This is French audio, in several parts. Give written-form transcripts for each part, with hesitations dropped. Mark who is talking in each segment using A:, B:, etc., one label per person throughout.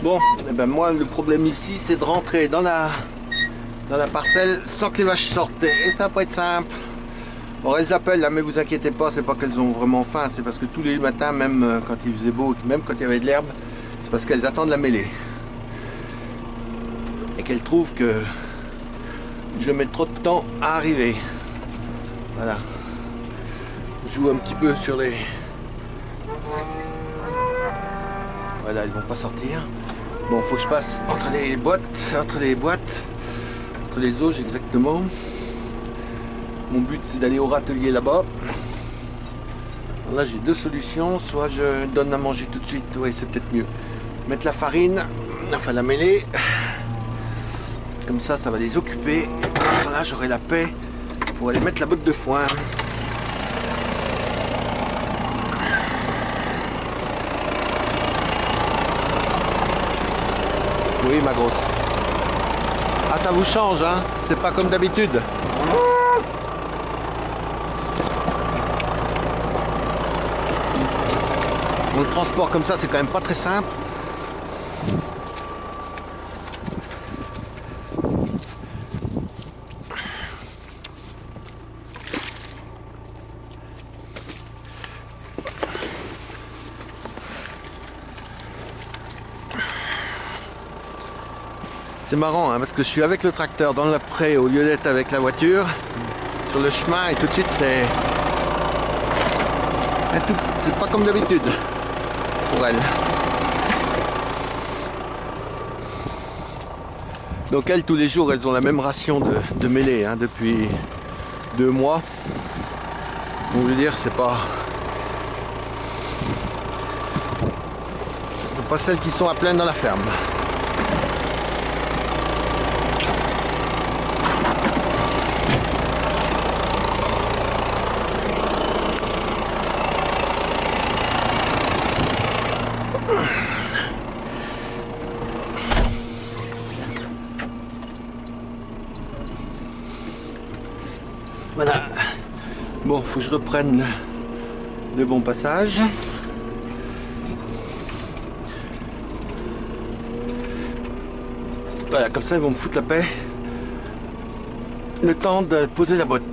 A: Bon, eh ben moi le problème ici c'est de rentrer dans la parcelle sans que les vaches sortent et ça va pas être simple. Bon, elles appellent là, mais vous inquiétez pas, c'est pas qu'elles ont vraiment faim, c'est parce que tous les matins, même quand il faisait beau, même quand il y avait de l'herbe, c'est parce qu'elles attendent la mêlée. Et qu'elles trouvent que je mets trop de temps à arriver. Voilà. Je joue un petit peu sur les... Voilà, ils vont pas sortir. Bon, faut que je passe entre les boîtes, entre les auges exactement. Mon but c'est d'aller au râtelier là-bas. Là j'ai deux solutions, soit je donne à manger tout de suite, oui c'est peut-être mieux. Mettre la farine, enfin la mêler. Comme ça, ça va les occuper. Et là j'aurai la paix pour aller mettre la botte de foin. Oui ma grosse. Ah ça vous change hein, c'est pas comme d'habitude. Bon, le transport comme ça c'est quand même pas très simple. C'est marrant hein, parce que je suis avec le tracteur dans le pré au lieu d'être avec la voiture sur le chemin et tout de suite c'est pas comme d'habitude pour elle. Donc elles tous les jours elles ont la même ration de mêlée hein, depuis 2 mois. Donc je veux dire c'est pas celles qui sont à pleine dans la ferme. Voilà. Bon, faut que je reprenne le bon passage. Voilà, comme ça ils vont me foutre la paix. Le temps de poser la botte.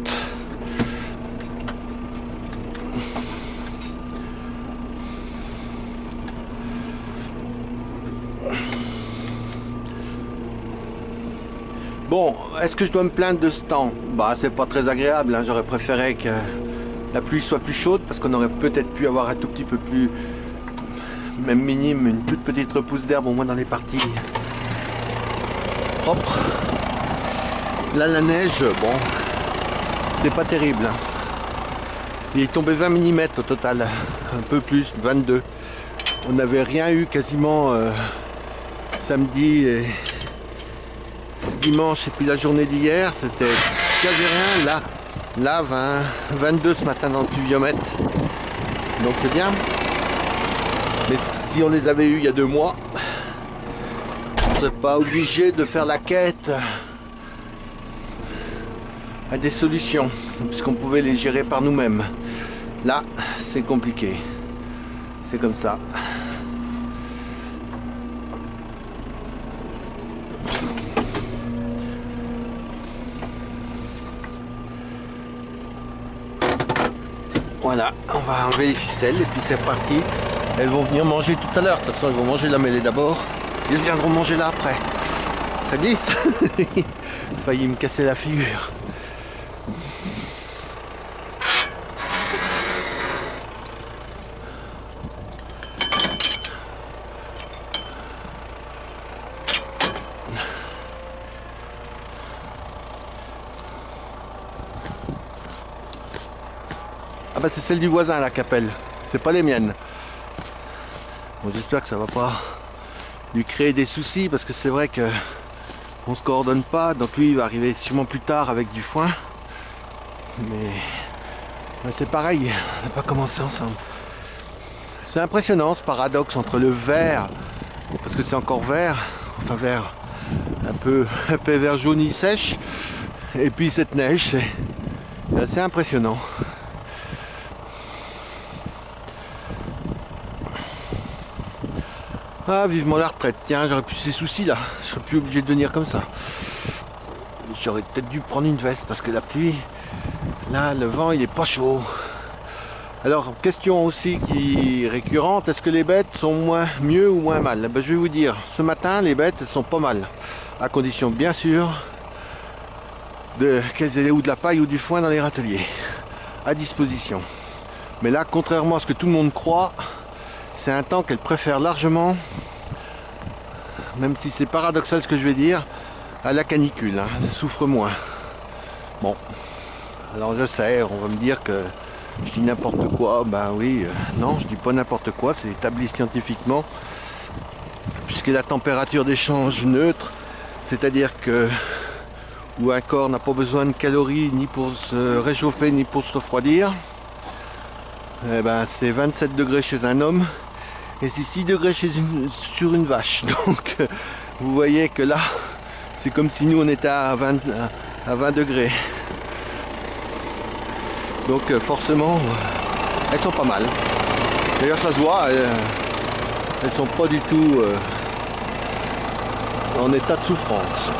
A: Bon, est-ce que je dois me plaindre de ce temps? Bah, c'est pas très agréable, hein. J'aurais préféré que la pluie soit plus chaude parce qu'on aurait peut-être pu avoir un tout petit peu plus, même minime, une toute petite repousse d'herbe au moins dans les parties propres. Là, la neige, bon, c'est pas terrible. Hein. Il est tombé 20 mm au total, un peu plus, 22. On n'avait rien eu quasiment samedi et dimanche et puis la journée d'hier c'était quasi rien. Là 22 ce matin dans le pluviomètre, donc c'est bien. Mais si on les avait eu il y a 2 mois, on serait pas obligé de faire la quête à des solutions puisqu'on pouvait les gérer par nous-mêmes. Là c'est compliqué, c'est comme ça. Voilà, on va enlever les ficelles et puis c'est reparti. Elles vont venir manger tout à l'heure. De toute façon, elles vont manger la mêlée d'abord. Ils viendront manger là après. Ça glisse. Failli me casser la figure. Ah bah c'est celle du voisin la capelle, c'est pas les miennes. Bon, j'espère que ça va pas lui créer des soucis parce que c'est vrai que on se coordonne pas, donc lui il va arriver sûrement plus tard avec du foin. Mais c'est pareil, on n'a pas commencé ensemble. C'est impressionnant ce paradoxe entre le vert, parce que c'est encore vert, enfin vert un peu vert jauni sèche, et puis cette neige, c'est assez impressionnant. Ah, vivement la retraite. Tiens, j'aurais plus ces soucis là. Je serais plus obligé de venir comme ça. J'aurais peut-être dû prendre une veste parce que la pluie, là, le vent, il est pas chaud. Alors, question aussi qui est récurrente, est-ce que les bêtes sont mieux ou moins mal? Ben, je vais vous dire, ce matin, les bêtes, elles sont pas mal. À condition, bien sûr, qu'elles aient ou de la paille ou du foin dans les râteliers. À disposition. Mais là, contrairement à ce que tout le monde croit, c'est un temps qu'elles préfèrent largement, même si c'est paradoxal ce que je vais dire, à la canicule. Hein. Elles souffrent moins. Bon. Alors je sais, on va me dire que je dis n'importe quoi. Ben oui, non, je dis pas n'importe quoi, c'est établi scientifiquement. Puisque la température d'échange neutre, c'est-à-dire que où un corps n'a pas besoin de calories ni pour se réchauffer ni pour se refroidir, eh ben, c'est 27 degrés chez un homme et c'est 6 degrés sur une vache. Donc vous voyez que là, c'est comme si nous on était à 20 degrés. Donc forcément, elles sont pas mal. D'ailleurs ça se voit, elles sont pas du tout en état de souffrance.